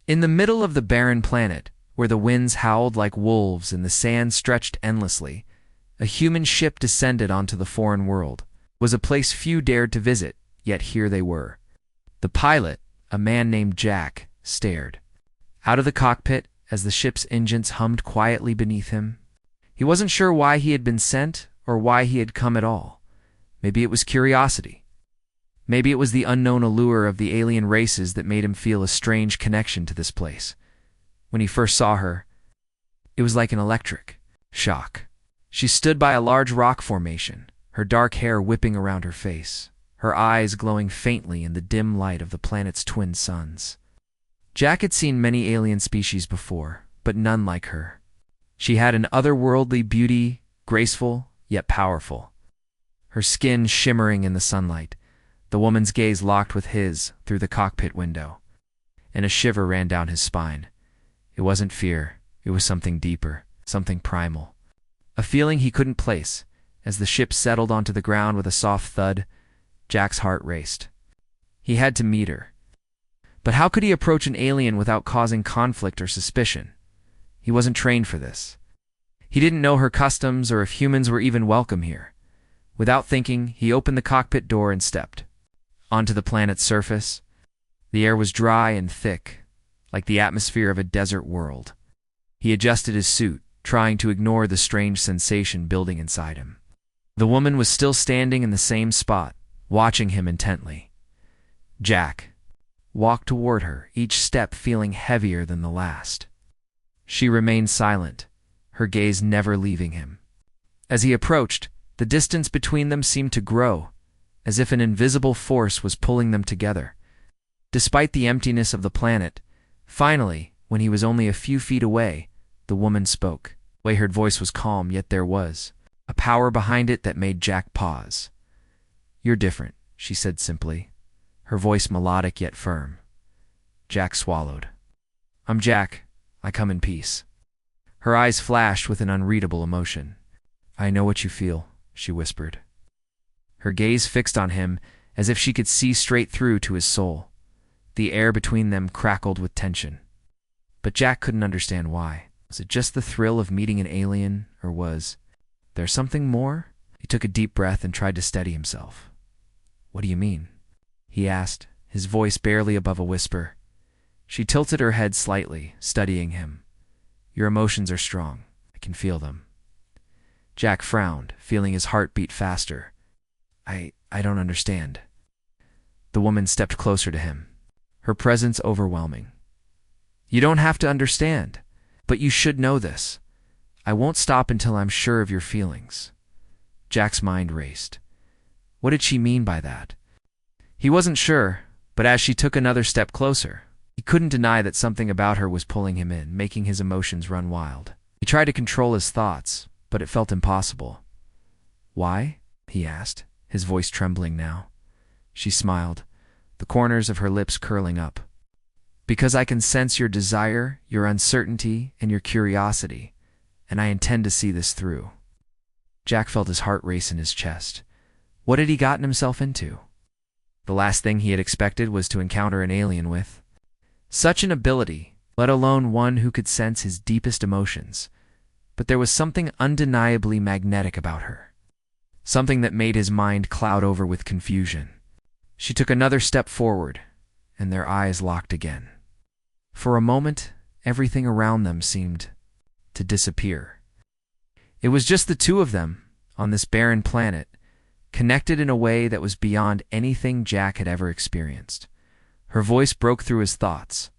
In the middle of the barren planet, where the winds howled like wolves and the sand stretched endlessly, a human ship descended onto the foreign world. It was a place few dared to visit, yet here they were. The pilot, a man named Jack, stared out of the cockpit as the ship's engines hummed quietly beneath him. He wasn't sure why he had been sent or why he had come at all. Maybe it was curiosity. Maybe it was the unknown allure of the alien races that made him feel a strange connection to this place. When he first saw her, it was like an electric shock. She stood by a large rock formation, her dark hair whipping around her face, her eyes glowing faintly in the dim light of the planet's twin suns. Jack had seen many alien species before, but none like her. She had an otherworldly beauty, graceful yet powerful. Her skin shimmering in the sunlight, the woman's gaze locked with his through the cockpit window, and a shiver ran down his spine. It wasn't fear, it was something deeper, something primal. A feeling he couldn't place. As the ship settled onto the ground with a soft thud, Jack's heart raced. He had to meet her. But how could he approach an alien without causing conflict or suspicion? He wasn't trained for this. He didn't know her customs or if humans were even welcome here. Without thinking, he opened the cockpit door and stepped onto the planet's surface. The air was dry and thick, like the atmosphere of a desert world. He adjusted his suit, trying to ignore the strange sensation building inside him. The woman was still standing in the same spot, watching him intently. Jack walked toward her, each step feeling heavier than the last. She remained silent, her gaze never leaving him. As he approached, the distance between them seemed to grow, as if an invisible force was pulling them together. Despite the emptiness of the planet, finally, when he was only a few feet away, the woman spoke. Her voice was calm, yet there was a power behind it that made Jack pause. "You're different," she said simply, her voice melodic yet firm. Jack swallowed. "I'm Jack. I come in peace." Her eyes flashed with an unreadable emotion. "I know what you feel," she whispered. Her gaze fixed on him as if she could see straight through to his soul. The air between them crackled with tension. But Jack couldn't understand why. Was it just the thrill of meeting an alien, or was there something more? He took a deep breath and tried to steady himself. "What do you mean?" he asked, his voice barely above a whisper. She tilted her head slightly, studying him. "Your emotions are strong. I can feel them." Jack frowned, feeling his heart beat faster. I don't understand." The woman stepped closer to him, her presence overwhelming. "You don't have to understand, but you should know this. I won't stop until I'm sure of your feelings." Jack's mind raced. What did she mean by that? He wasn't sure, but as she took another step closer, he couldn't deny that something about her was pulling him in, making his emotions run wild. He tried to control his thoughts, but it felt impossible. "Why?" he asked, his voice trembling now. She smiled, the corners of her lips curling up. "Because I can sense your desire, your uncertainty, and your curiosity, and I intend to see this through." Jack felt his heart race in his chest. What had he gotten himself into? The last thing he had expected was to encounter an alien with such an ability, let alone one who could sense his deepest emotions. But there was something undeniably magnetic about her. Something that made his mind cloud over with confusion. She took another step forward, and their eyes locked again. For a moment, everything around them seemed to disappear. It was just the two of them, on this barren planet, connected in a way that was beyond anything Jack had ever experienced. Her voice broke through his thoughts.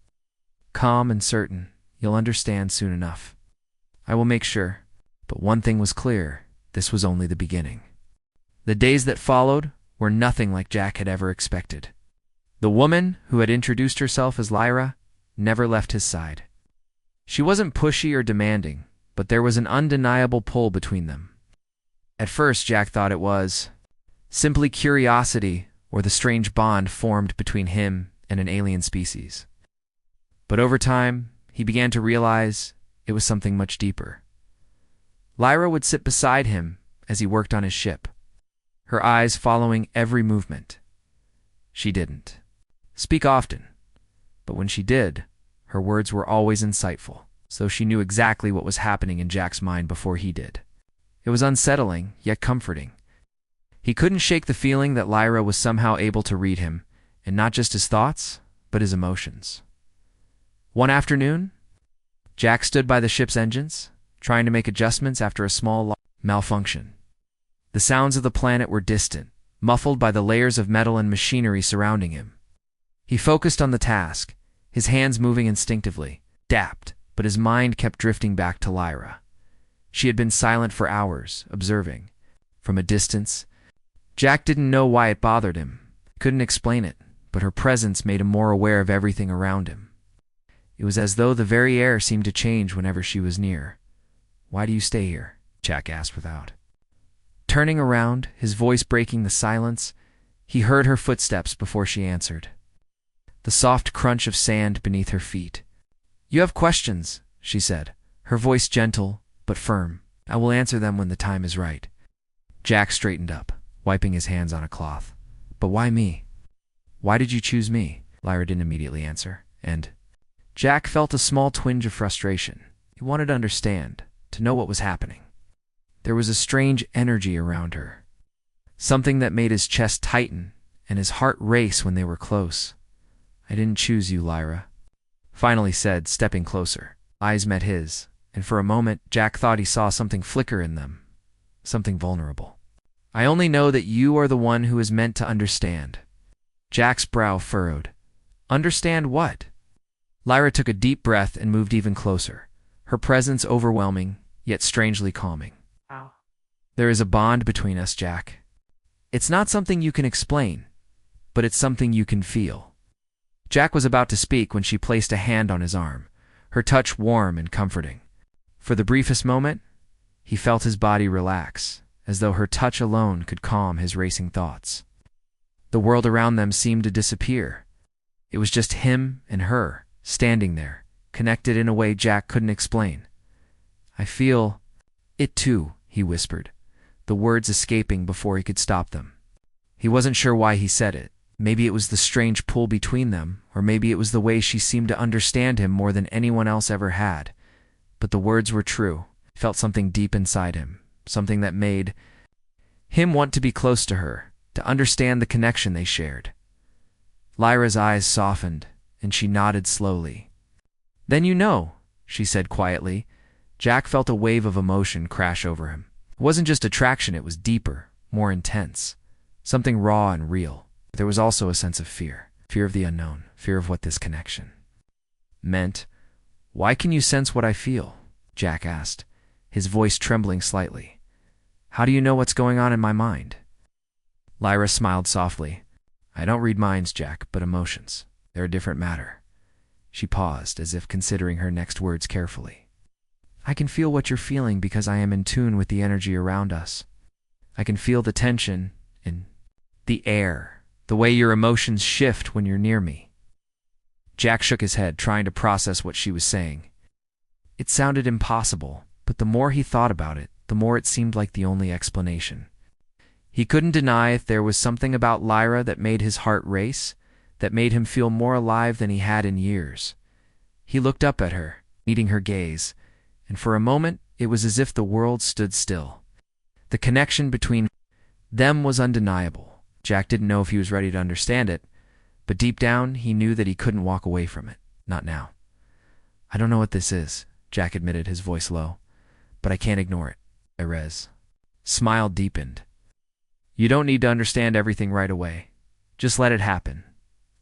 Calm and certain, "You'll understand soon enough. I will make sure." But one thing was clear, this was only the beginning. The days that followed were nothing like Jack had ever expected. The woman, who had introduced herself as Lyra, never left his side. She wasn't pushy or demanding, but there was an undeniable pull between them. At first, Jack thought it was simply curiosity or the strange bond formed between him and an alien species. But over time, he began to realize it was something much deeper. Lyra would sit beside him as he worked on his ship, her eyes following every movement. She didn't speak often, but when she did, Her words were always insightful, so she knew exactly what was happening in Jack's mind before he did. It was unsettling, yet comforting. He couldn't shake the feeling that Lyra was somehow able to read him, and not just his thoughts, but his emotions. One afternoon, Jack stood by the ship's engines, trying to make adjustments after a small malfunction. The sounds of the planet were distant, muffled by the layers of metal and machinery surrounding him. He focused on the task, his hands moving instinctively, dapt, but his mind kept drifting back to Lyra. She had been silent for hours, observing. From a distance, Jack didn't know why it bothered him, couldn't explain it, but her presence made him more aware of everything around him. It was as though the very air seemed to change whenever she was near. "Why do you stay here?" Jack asked without. Turning around, his voice breaking the silence, he heard her footsteps before she answered. The soft crunch of sand beneath her feet. "You have questions," she said, her voice gentle but firm. "I will answer them when the time is right." Jack straightened up, wiping his hands on a cloth. "But why me? Why did you choose me?" Lyra didn't immediately answer, and Jack felt a small twinge of frustration. He wanted to understand, to know what was happening. There was a strange energy around her, something that made his chest tighten and his heart race when they were close. "I didn't choose you, Lyra," finally said, stepping closer. Eyes met his, and for a moment Jack thought he saw something flicker in them, something vulnerable. "I only know that you are the one who is meant to understand." Jack's brow furrowed. "Understand what?" Lyra took a deep breath and moved even closer, her presence overwhelming, yet strangely calming. Wow. "There is a bond between us, Jack. It's not something you can explain, but it's something you can feel." Jack was about to speak when she placed a hand on his arm, her touch warm and comforting. For the briefest moment, he felt his body relax, as though her touch alone could calm his racing thoughts. The world around them seemed to disappear. It was just him and her, standing there, connected in a way Jack couldn't explain. "I feel it too," he whispered, the words escaping before he could stop them. He wasn't sure why he said it. Maybe it was the strange pull between them, or maybe it was the way she seemed to understand him more than anyone else ever had. But the words were true. He felt something deep inside him, something that made him want to be close to her, to understand the connection they shared. Lyra's eyes softened, and she nodded slowly. "Then you know," she said quietly. Jack felt a wave of emotion crash over him. It wasn't just attraction, it was deeper, more intense, something raw and real. There was also a sense of fear of the unknown, fear of what this connection meant. "Why can you sense what I feel?" Jack asked, his voice trembling slightly. "How do you know what's going on in my mind?" Lyra smiled softly. "I don't read minds, Jack, but emotions. They're a different matter." She paused, as if considering her next words carefully. "I can feel what you're feeling because I am in tune with the energy around us. I can feel the tension in the air, the way your emotions shift when you're near me." Jack shook his head, trying to process what she was saying. It sounded impossible, but the more he thought about it, the more it seemed like the only explanation. He couldn't deny if there was something about Lyra that made his heart race, that made him feel more alive than he had in years. He looked up at her, meeting her gaze, and for a moment it was as if the world stood still. The connection between them was undeniable. Jack didn't know if he was ready to understand it, but deep down he knew that he couldn't walk away from it. Not now. "I don't know what this is," Jack admitted, his voice low, "but I can't ignore it." Erez smile deepened. "You don't need to understand everything right away. Just let it happen.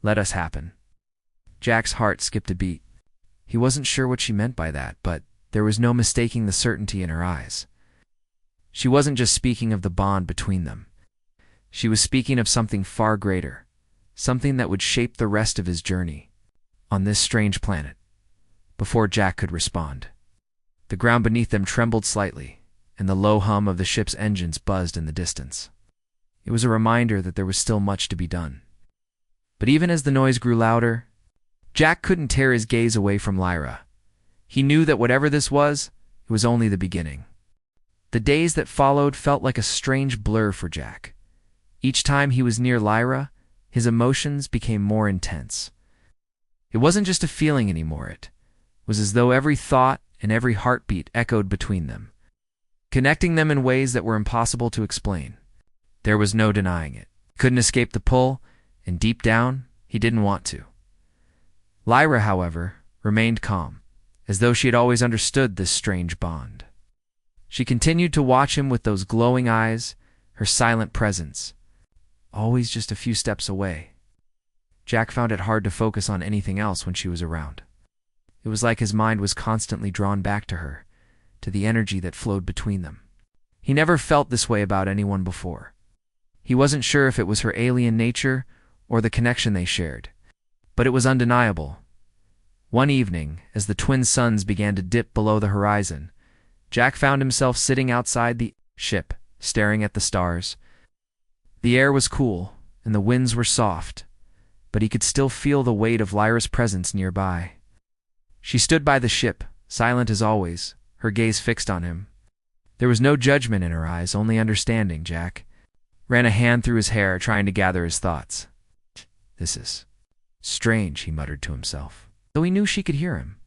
Let us happen." Jack's heart skipped a beat. He wasn't sure what she meant by that, but there was no mistaking the certainty in her eyes. She wasn't just speaking of the bond between them. She was speaking of something far greater, something that would shape the rest of his journey on this strange planet. Before Jack could respond, the ground beneath them trembled slightly, and the low hum of the ship's engines buzzed in the distance. It was a reminder that there was still much to be done. But even as the noise grew louder, Jack couldn't tear his gaze away from Lyra. He knew that whatever this was, it was only the beginning. The days that followed felt like a strange blur for Jack. Each time he was near Lyra, his emotions became more intense. It wasn't just a feeling anymore, it was as though every thought and every heartbeat echoed between them, connecting them in ways that were impossible to explain. There was no denying it. He couldn't escape the pull, and deep down, he didn't want to. Lyra, however, remained calm, as though she had always understood this strange bond. She continued to watch him with those glowing eyes, her silent presence, always just a few steps away. Jack found it hard to focus on anything else when she was around. It was like his mind was constantly drawn back to her, to the energy that flowed between them. He never felt this way about anyone before. He wasn't sure if it was her alien nature or the connection they shared, but it was undeniable. One evening, as the twin suns began to dip below the horizon, Jack found himself sitting outside the ship, staring at the stars. The air was cool, and the winds were soft, but he could still feel the weight of Lyra's presence nearby. She stood by the ship, silent as always, her gaze fixed on him. There was no judgment in her eyes, only understanding. Jack ran a hand through his hair, trying to gather his thoughts. "This is strange," he muttered to himself, though he knew she could hear him.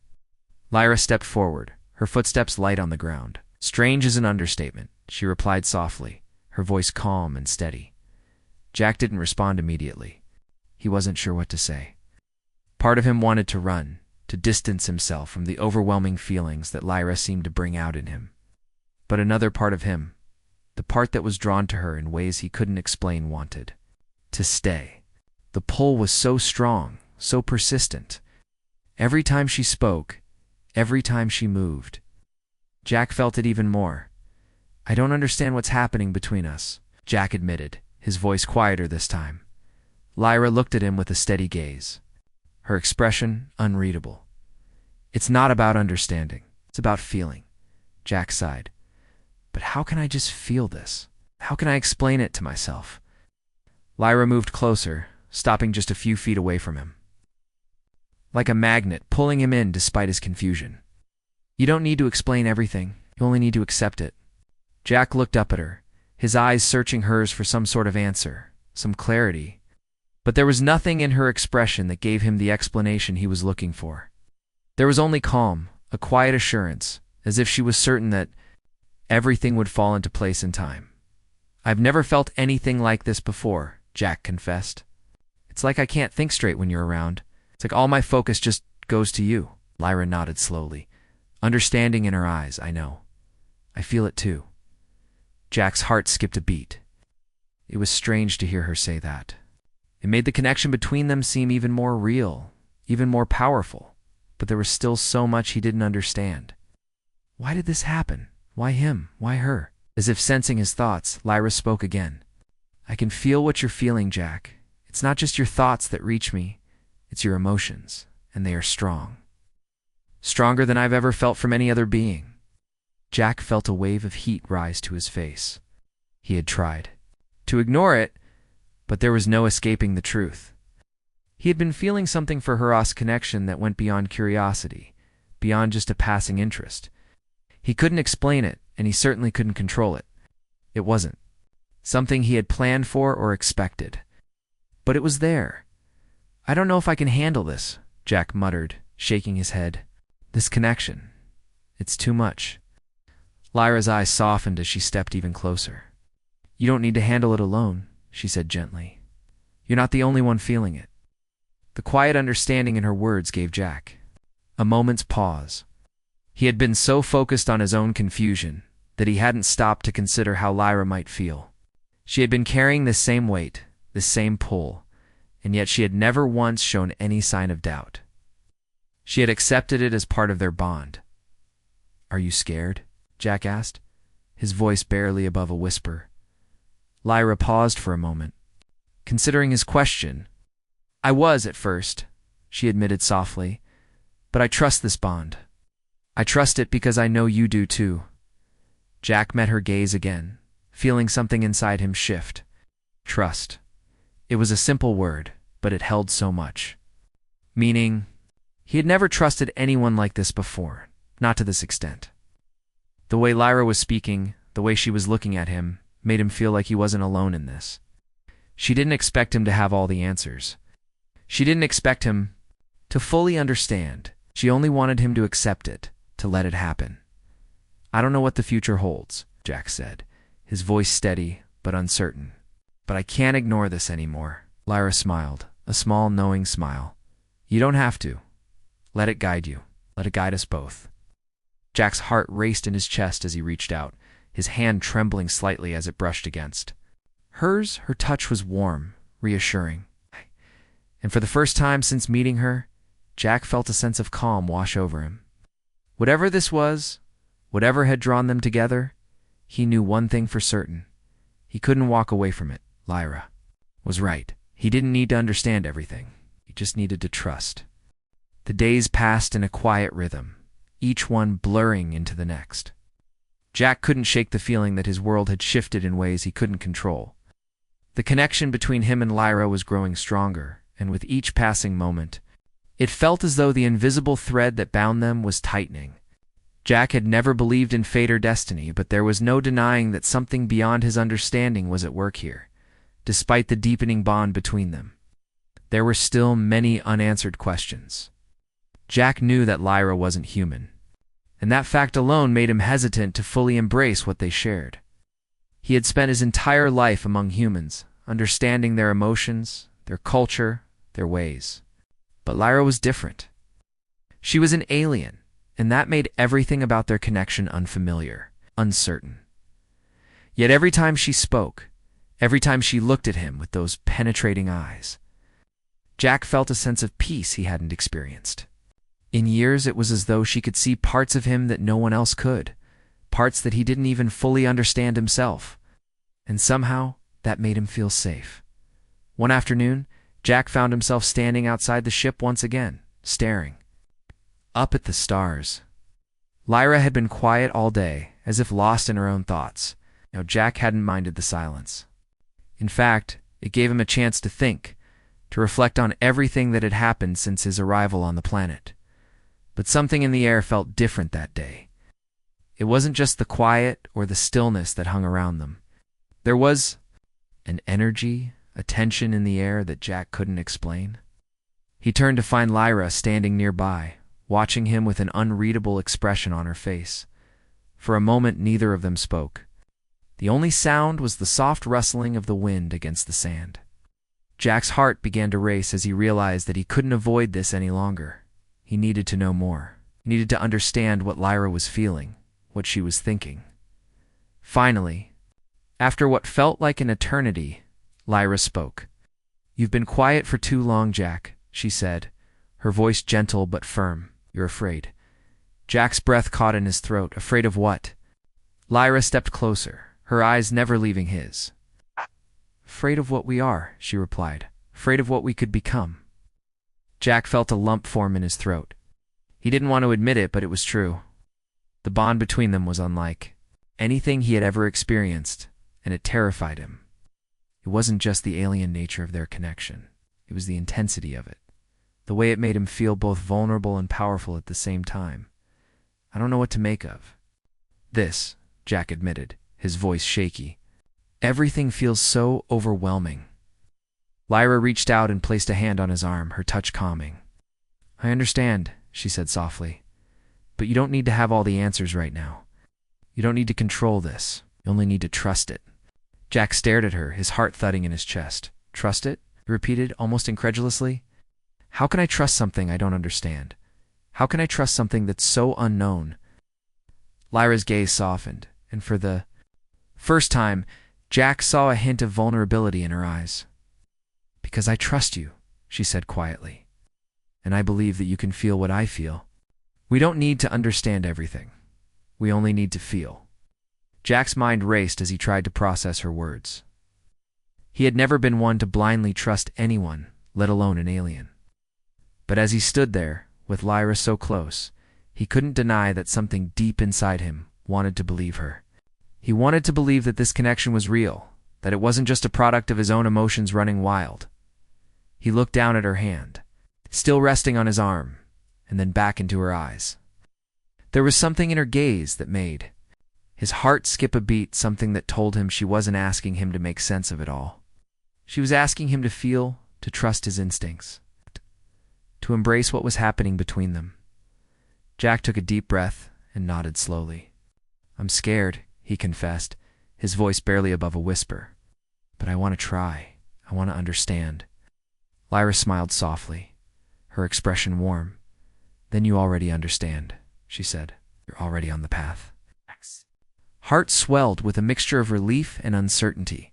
Lyra stepped forward, her footsteps light on the ground. "Strange is an understatement," she replied softly, her voice calm and steady. Jack didn't respond immediately. He wasn't sure what to say. Part of him wanted to run, to distance himself from the overwhelming feelings that Lyra seemed to bring out in him. But another part of him, the part that was drawn to her in ways he couldn't explain, wanted to stay. The pull was so strong, so persistent. Every time she spoke, every time she moved, Jack felt it even more. "I don't understand what's happening between us," Jack admitted, his voice quieter this time. Lyra looked at him with a steady gaze, her expression unreadable. "It's not about understanding, it's about feeling," Jack sighed. "But how can I just feel this? How can I explain it to myself?" Lyra moved closer, stopping just a few feet away from him, like a magnet pulling him in despite his confusion. "You don't need to explain everything, you only need to accept it." Jack looked up at her, his eyes searching hers for some sort of answer, some clarity. But there was nothing in her expression that gave him the explanation he was looking for. There was only calm, a quiet assurance, as if she was certain that everything would fall into place in time. "I've never felt anything like this before," Jack confessed. "It's like I can't think straight when you're around. It's like all my focus just goes to you." Lyra nodded slowly, understanding in her eyes. "I know. I feel it too." Jack's heart skipped a beat. It was strange to hear her say that. It made the connection between them seem even more real, even more powerful, but there was still so much he didn't understand. Why did this happen? Why him? Why her? As if sensing his thoughts, Lyra spoke again. "I can feel what you're feeling, Jack. It's not just your thoughts that reach me, it's your emotions, and they are strong. Stronger than I've ever felt from any other being." Jack felt a wave of heat rise to his face. He had tried to ignore it, but there was no escaping the truth. He had been feeling something for Hurrah's connection that went beyond curiosity, beyond just a passing interest. He couldn't explain it, and he certainly couldn't control it. It wasn't something he had planned for or expected. But it was there. "I don't know if I can handle this," Jack muttered, shaking his head. "This connection. It's too much." Lyra's eyes softened as she stepped even closer. "You don't need to handle it alone," she said gently. "You're not the only one feeling it." The quiet understanding in her words gave Jack a moment's pause. He had been so focused on his own confusion that he hadn't stopped to consider how Lyra might feel. She had been carrying this same weight, this same pull, and yet she had never once shown any sign of doubt. She had accepted it as part of their bond. "Are you scared?" Jack asked, his voice barely above a whisper. Lyra paused for a moment, considering his question. "I was at first," she admitted softly, "but I trust this bond. I trust it because I know you do too." Jack met her gaze again, feeling something inside him shift. Trust. It was a simple word, but it held so much. Meaning, he had never trusted anyone like this before, not to this extent. The way Lyra was speaking, the way she was looking at him, made him feel like he wasn't alone in this. She didn't expect him to have all the answers. She didn't expect him to fully understand. She only wanted him to accept it, to let it happen. "I don't know what the future holds," Jack said, his voice steady but uncertain. "But I can't ignore this anymore." Lyra smiled, a small, knowing smile. "You don't have to. Let it guide you. Let it guide us both." Jack's heart raced in his chest as he reached out, his hand trembling slightly as it brushed against hers. Her touch was warm, reassuring. And for the first time since meeting her, Jack felt a sense of calm wash over him. Whatever this was, whatever had drawn them together, he knew one thing for certain. He couldn't walk away from it. Lyra was right. He didn't need to understand everything. He just needed to trust. The days passed in a quiet rhythm, each one blurring into the next. Jack couldn't shake the feeling that his world had shifted in ways he couldn't control. The connection between him and Lyra was growing stronger, and with each passing moment, it felt as though the invisible thread that bound them was tightening. Jack had never believed in fate or destiny, but there was no denying that something beyond his understanding was at work here. Despite the deepening bond between them, there were still many unanswered questions. Jack knew that Lyra wasn't human, and that fact alone made him hesitant to fully embrace what they shared. He had spent his entire life among humans, understanding their emotions, their culture, their ways. But Lyra was different. She was an alien, and that made everything about their connection unfamiliar, uncertain. Yet every time she spoke, every time she looked at him with those penetrating eyes, Jack felt a sense of peace he hadn't experienced. In years, it was as though she could see parts of him that no one else could, parts that he didn't even fully understand himself. And somehow, that made him feel safe. One afternoon, Jack found himself standing outside the ship once again, staring up at the stars. Lyra had been quiet all day, as if lost in her own thoughts. Now Jack hadn't minded the silence. In fact, it gave him a chance to think, to reflect on everything that had happened since his arrival on the planet. But something in the air felt different that day. It wasn't just the quiet or the stillness that hung around them. There was an energy, a tension in the air that Jack couldn't explain. He turned to find Lyra standing nearby, watching him with an unreadable expression on her face. For a moment, neither of them spoke. The only sound was the soft rustling of the wind against the sand. Jack's heart began to race as he realized that he couldn't avoid this any longer. He needed to know more. He needed to understand what Lyra was feeling, what she was thinking. Finally, after what felt like an eternity, Lyra spoke. "You've been quiet for too long, Jack," she said, her voice gentle but firm. "You're afraid." Jack's breath caught in his throat. Afraid of what? Lyra stepped closer, her eyes never leaving his. "Afraid of what we are," she replied. "Afraid of what we could become." Jack felt a lump form in his throat. He didn't want to admit it, but it was true. The bond between them was unlike anything he had ever experienced, and it terrified him. It wasn't just the alien nature of their connection. It was the intensity of it, the way it made him feel both vulnerable and powerful at the same time. "I don't know what to make of this," Jack admitted, his voice shaky. "Everything feels so overwhelming." Lyra reached out and placed a hand on his arm, her touch calming. "I understand," she said softly, "but you don't need to have all the answers right now. You don't need to control this. You only need to trust it." Jack stared at her, his heart thudding in his chest. "Trust it?" he repeated, almost incredulously. "How can I trust something I don't understand? How can I trust something that's so unknown?" Lyra's gaze softened, and for the first time, Jack saw a hint of vulnerability in her eyes. "Because I trust you," she said quietly, "and I believe that you can feel what I feel. We don't need to understand everything. We only need to feel." Jack's mind raced as he tried to process her words. He had never been one to blindly trust anyone, let alone an alien. But as he stood there, with Lyra so close, he couldn't deny that something deep inside him wanted to believe her. He wanted to believe that this connection was real, that it wasn't just a product of his own emotions running wild. He looked down at her hand, still resting on his arm, and then back into her eyes. There was something in her gaze that made his heart skip a beat, something that told him she wasn't asking him to make sense of it all. She was asking him to feel, to trust his instincts, to embrace what was happening between them. Jack took a deep breath and nodded slowly. "I'm scared," he confessed, his voice barely above a whisper. "But I want to try. I want to understand." Lyra smiled softly, her expression warm. "Then you already understand," she said. "You're already on the path." Heart swelled with a mixture of relief and uncertainty.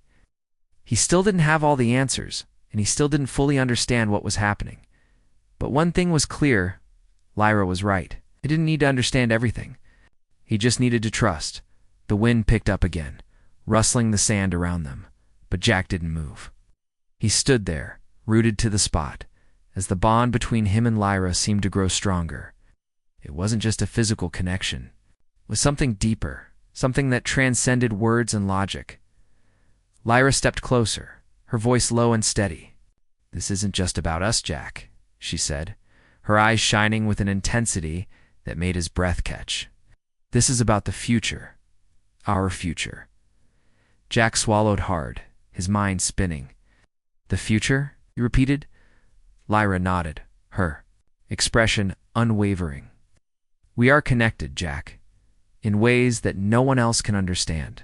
He still didn't have all the answers, and he still didn't fully understand what was happening. But one thing was clear: Lyra was right. He didn't need to understand everything. He just needed to trust. The wind picked up again, rustling the sand around them, but Jack didn't move. He stood there, rooted to the spot, as the bond between him and Lyra seemed to grow stronger. It wasn't just a physical connection. It was something deeper, something that transcended words and logic. Lyra stepped closer, her voice low and steady. "This isn't just about us, Jack," she said, her eyes shining with an intensity that made his breath catch. "This is about the future. Our future." Jack swallowed hard, his mind spinning. "The future?" he repeated. Lyra nodded, her expression unwavering. "We are connected, Jack, in ways that no one else can understand.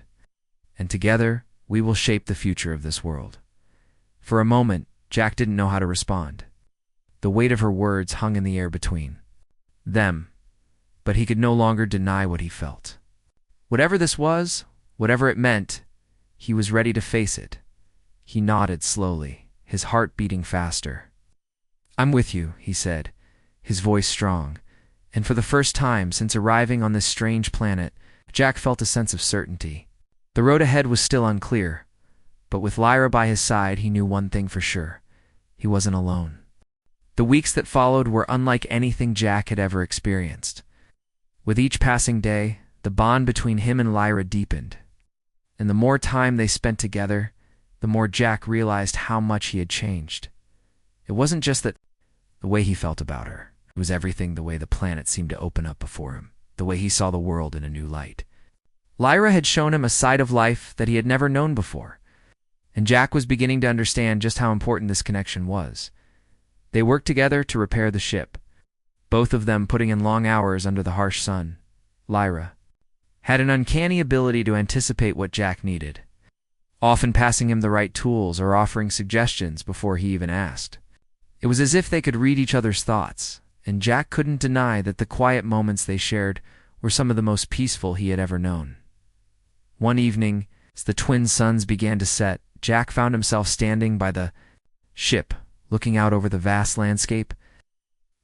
And together, we will shape the future of this world." For a moment, Jack didn't know how to respond. The weight of her words hung in the air between them, but he could no longer deny what he felt. Whatever this was, whatever it meant, he was ready to face it. He nodded slowly, his heart beating faster. "I'm with you," he said, his voice strong, and for the first time since arriving on this strange planet, Jack felt a sense of certainty. The road ahead was still unclear, but with Lyra by his side he knew one thing for sure: he wasn't alone. The weeks that followed were unlike anything Jack had ever experienced. With each passing day, the bond between him and Lyra deepened, and the more time they spent together, the more Jack realized how much he had changed. It wasn't just the way he felt about her. It was everything: the way the planet seemed to open up before him, the way he saw the world in a new light. Lyra had shown him a side of life that he had never known before, and Jack was beginning to understand just how important this connection was. They worked together to repair the ship, both of them putting in long hours under the harsh sun. Lyra had an uncanny ability to anticipate what Jack needed, often passing him the right tools or offering suggestions before he even asked. It was as if they could read each other's thoughts, and Jack couldn't deny that the quiet moments they shared were some of the most peaceful he had ever known. One evening, as the twin suns began to set, Jack found himself standing by the ship, looking out over the vast landscape.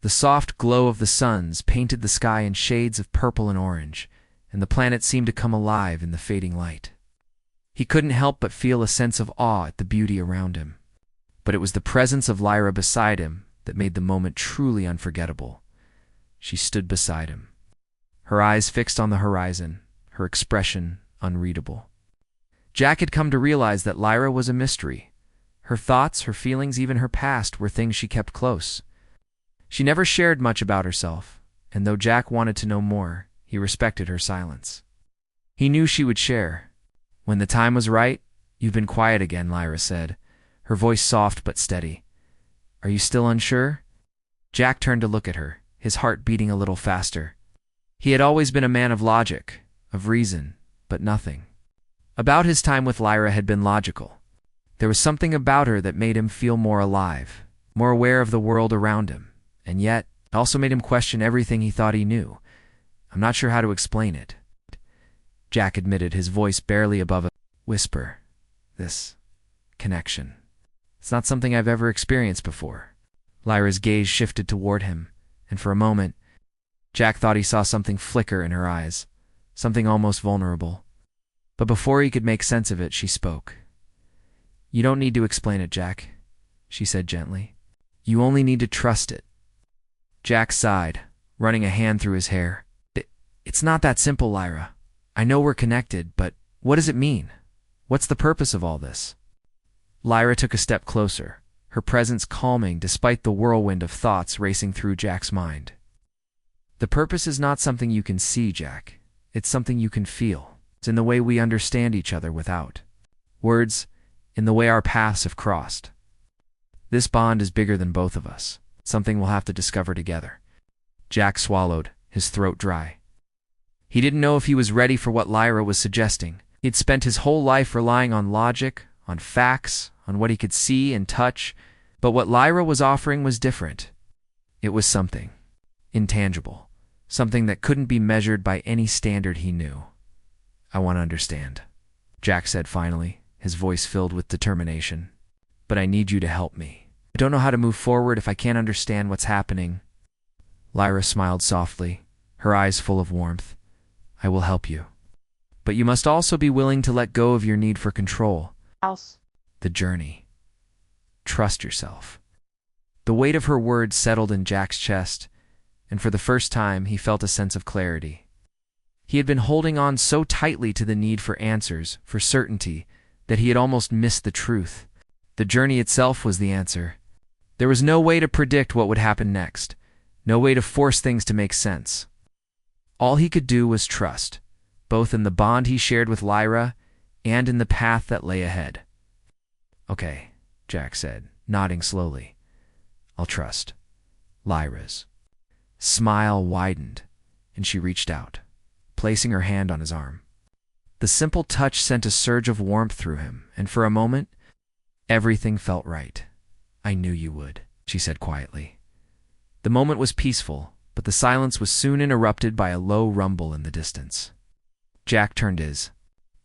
The soft glow of the suns painted the sky in shades of purple and orange, and the planet seemed to come alive in the fading light. He couldn't help but feel a sense of awe at the beauty around him. But it was the presence of Lyra beside him that made the moment truly unforgettable. She stood beside him, her eyes fixed on the horizon, her expression unreadable. Jack had come to realize that Lyra was a mystery. Her thoughts, her feelings, even her past were things she kept close. She never shared much about herself, and though Jack wanted to know more, he respected her silence. He knew she would share. When the time was right. "You've been quiet again," Lyra said, her voice soft but steady. "Are you still unsure?" Jack turned to look at her, his heart beating a little faster. He had always been a man of logic, of reason, but nothing about his time with Lyra had been logical. There was something about her that made him feel more alive, more aware of the world around him, and yet it also made him question everything he thought he knew. "I'm not sure how to explain it," Jack admitted, his voice barely above a whisper. "This connection. It's not something I've ever experienced before." Lyra's gaze shifted toward him, and for a moment, Jack thought he saw something flicker in her eyes, something almost vulnerable. But before he could make sense of it, she spoke. "You don't need to explain it, Jack," she said gently. "You only need to trust it." Jack sighed, running a hand through his hair. It's not that simple, Lyra. I know we're connected, but what does it mean? What's the purpose of all this?" Lyra took a step closer, her presence calming despite the whirlwind of thoughts racing through Jack's mind. "The purpose is not something you can see, Jack. It's something you can feel. It's in the way we understand each other without words, in the way our paths have crossed. This bond is bigger than both of us. Something we'll have to discover together. Jack swallowed, his throat dry. He didn't know if he was ready for what Lyra was suggesting. He'd spent his whole life relying on logic, on facts, on what he could see and touch, but what Lyra was offering was different. It was something intangible, something that couldn't be measured by any standard he knew. I want to understand, Jack said finally, his voice filled with determination. But I need you to help me. I don't know how to move forward if I can't understand what's happening. Lyra smiled softly, her eyes full of warmth. I will help you. But you must also be willing to let go of your need for control. The journey. Trust yourself. The weight of her words settled in Jack's chest, and for the first time he felt a sense of clarity. He had been holding on so tightly to the need for answers, for certainty, that he had almost missed the truth. The journey itself was the answer. There was no way to predict what would happen next, no way to force things to make sense. All he could do was trust, both in the bond he shared with Lyra and in the path that lay ahead. Okay, Jack said, nodding slowly. I'll trust. Lyra's smile widened, and she reached out, placing her hand on his arm. The simple touch sent a surge of warmth through him, and for a moment, everything felt right. I knew you would, she said quietly. The moment was peaceful, but the silence was soon interrupted by a low rumble in the distance. Jack turned his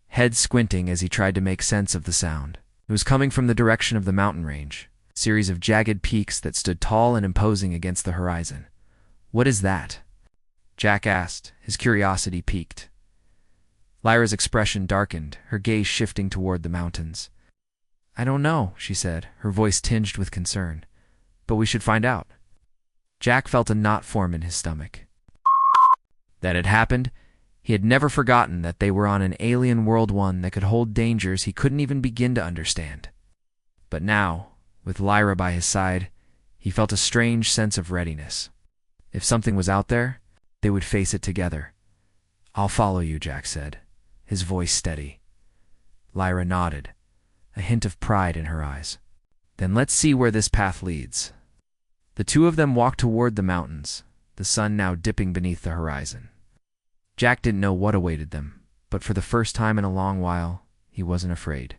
head, squinting as he tried to make sense of the sound. It was coming from the direction of the mountain range, a series of jagged peaks that stood tall and imposing against the horizon. What is that? Jack asked, his curiosity piqued. Lyra's expression darkened, her gaze shifting toward the mountains. I don't know, she said, her voice tinged with concern. But we should find out. Jack felt a knot form in his stomach. That had happened. He had never forgotten that they were on an alien world, one that could hold dangers he couldn't even begin to understand. But now, with Lyra by his side, he felt a strange sense of readiness. If something was out there, they would face it together. I'll follow you, Jack said, his voice steady. Lyra nodded, a hint of pride in her eyes. Then let's see where this path leads. The two of them walked toward the mountains, the sun now dipping beneath the horizon. Jack didn't know what awaited them, but for the first time in a long while, he wasn't afraid.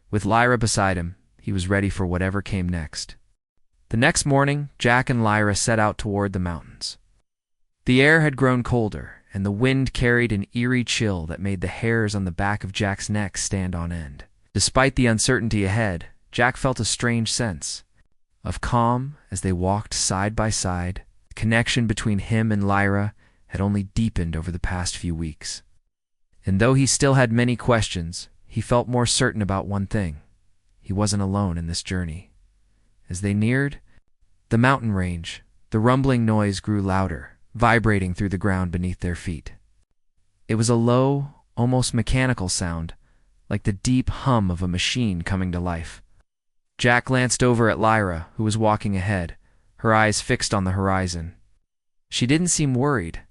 With Lyra beside him, he was ready for whatever came next. The next morning, Jack and Lyra set out toward the mountains. The air had grown colder, and the wind carried an eerie chill that made the hairs on the back of Jack's neck stand on end. Despite the uncertainty ahead, Jack felt a strange sense of calm as they walked side by side. The connection between him and Lyra had only deepened over the past few weeks. And though he still had many questions, he felt more certain about one thing. He wasn't alone in this journey. As they neared the mountain range, the rumbling noise grew louder, vibrating through the ground beneath their feet. It was a low, almost mechanical sound, like the deep hum of a machine coming to life. Jack glanced over at Lyra, who was walking ahead, her eyes fixed on the horizon. She didn't seem worried,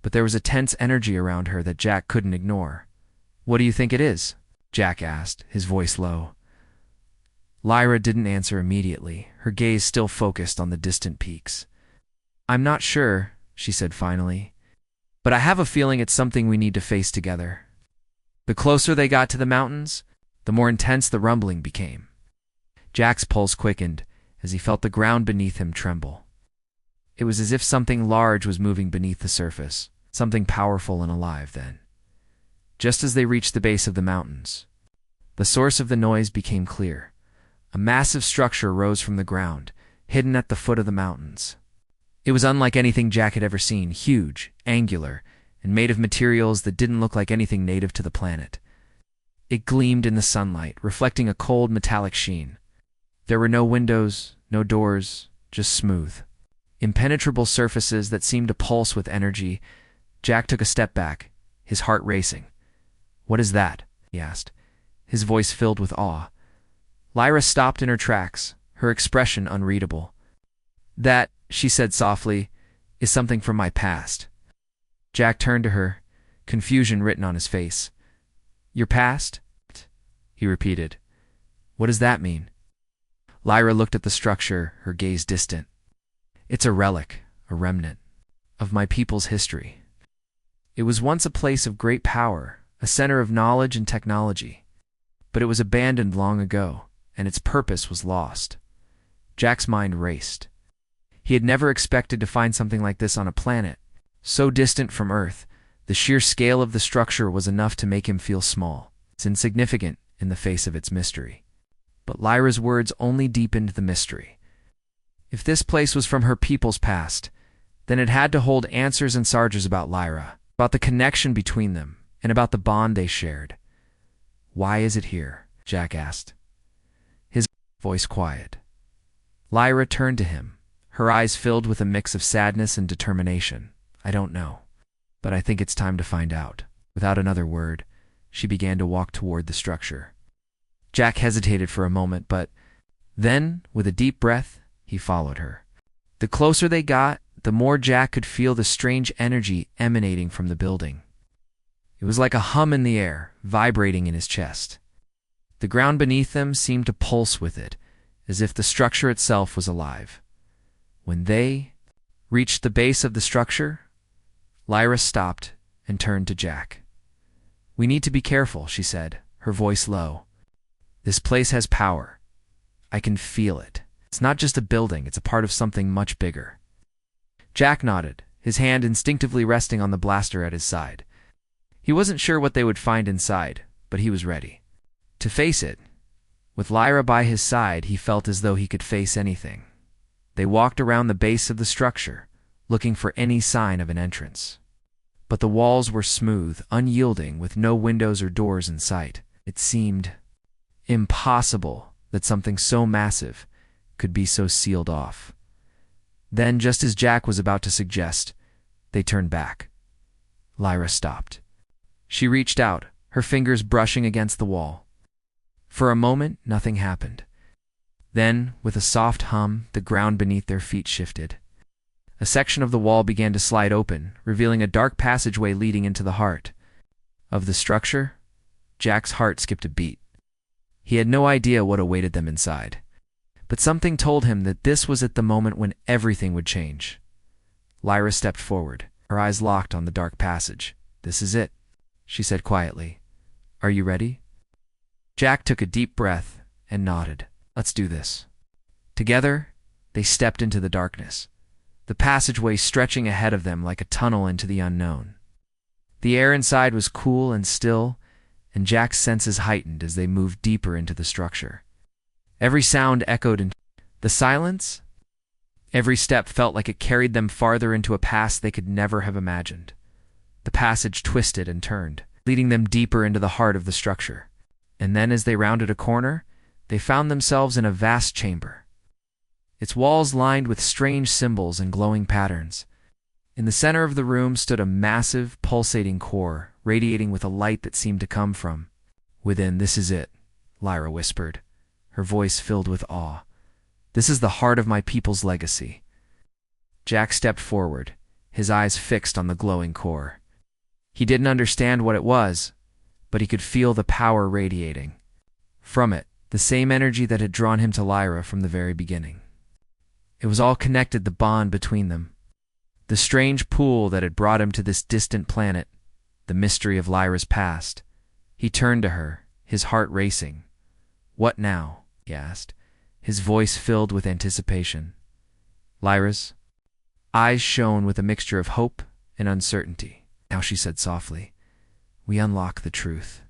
but there was a tense energy around her that Jack couldn't ignore. What do you think it is? Jack asked, his voice low. Lyra didn't answer immediately, her gaze still focused on the distant peaks. I'm not sure, she said finally, but I have a feeling it's something we need to face together. The closer they got to the mountains, the more intense the rumbling became. Jack's pulse quickened as he felt the ground beneath him tremble. It was as if something large was moving beneath the surface, something powerful and alive then. Just as they reached the base of the mountains, the source of the noise became clear. A massive structure rose from the ground, hidden at the foot of the mountains. It was unlike anything Jack had ever seen, huge, angular, and made of materials that didn't look like anything native to the planet. It gleamed in the sunlight, reflecting a cold metallic sheen. There were no windows, no doors, just smooth, impenetrable surfaces that seemed to pulse with energy. Jack took a step back, his heart racing. What is that? He asked, his voice filled with awe. Lyra stopped in her tracks, her expression unreadable. That, she said softly, is something from my past. Jack turned to her, confusion written on his face. Your past? He repeated. What does that mean? Lyra looked at the structure, her gaze distant. It's a relic, a remnant, of my people's history. It was once a place of great power, a center of knowledge and technology. But it was abandoned long ago, and its purpose was lost. Jack's mind raced. He had never expected to find something like this on a planet so distant from Earth. The sheer scale of the structure was enough to make him feel small. It's insignificant in the face of its mystery. But Lyra's words only deepened the mystery. If this place was from her people's past, then it had to hold answers and answers about Lyra, about the connection between them, and about the bond they shared. "Why is it here?" Jack asked, his voice quiet. Lyra turned to him, her eyes filled with a mix of sadness and determination. "I don't know, but I think it's time to find out." Without another word, she began to walk toward the structure. Jack hesitated for a moment, but then, with a deep breath, he followed her. The closer they got, the more Jack could feel the strange energy emanating from the building. It was like a hum in the air, vibrating in his chest. The ground beneath them seemed to pulse with it, as if the structure itself was alive. When they reached the base of the structure, Lyra stopped and turned to Jack. "We need to be careful," she said, her voice low. "This place has power. I can feel it. It's not just a building, it's a part of something much bigger." Jack nodded, his hand instinctively resting on the blaster at his side. He wasn't sure what they would find inside, but he was ready to face it. With Lyra by his side, he felt as though he could face anything. They walked around the base of the structure, looking for any sign of an entrance. But the walls were smooth, unyielding, with no windows or doors in sight. It seemed impossible that something so massive could be so sealed off. Then, just as Jack was about to suggest, they turned back. Lyra stopped. She reached out, her fingers brushing against the wall. For a moment, nothing happened. Then, with a soft hum, the ground beneath their feet shifted. A section of the wall began to slide open, revealing a dark passageway leading into the heart of the structure. Jack's heart skipped a beat. He had no idea what awaited them inside. But something told him that this was at the moment when everything would change. Lyra stepped forward, her eyes locked on the dark passage. "This is it," she said quietly. "Are you ready?" Jack took a deep breath and nodded. "Let's do this." Together, they stepped into the darkness, the passageway stretching ahead of them like a tunnel into the unknown. The air inside was cool and still, and Jack's senses heightened as they moved deeper into the structure. Every sound echoed in the silence. Every step felt like it carried them farther into a past they could never have imagined. The passage twisted and turned, leading them deeper into the heart of the structure. And then, as they rounded a corner, they found themselves in a vast chamber, its walls lined with strange symbols and glowing patterns. In the center of the room stood a massive, pulsating core, radiating with a light that seemed to come from within. "This is it," Lyra whispered, her voice filled with awe. "This is the heart of my people's legacy." Jack stepped forward, his eyes fixed on the glowing core. He didn't understand what it was, but he could feel the power radiating from it, the same energy that had drawn him to Lyra from the very beginning. It was all connected, the bond between them, the strange pull that had brought him to this distant planet, the mystery of Lyra's past. He turned to her, his heart racing. "What now?" he asked, his voice filled with anticipation. Lyra's eyes shone with a mixture of hope and uncertainty. "Now," she said softly, "we unlock the truth."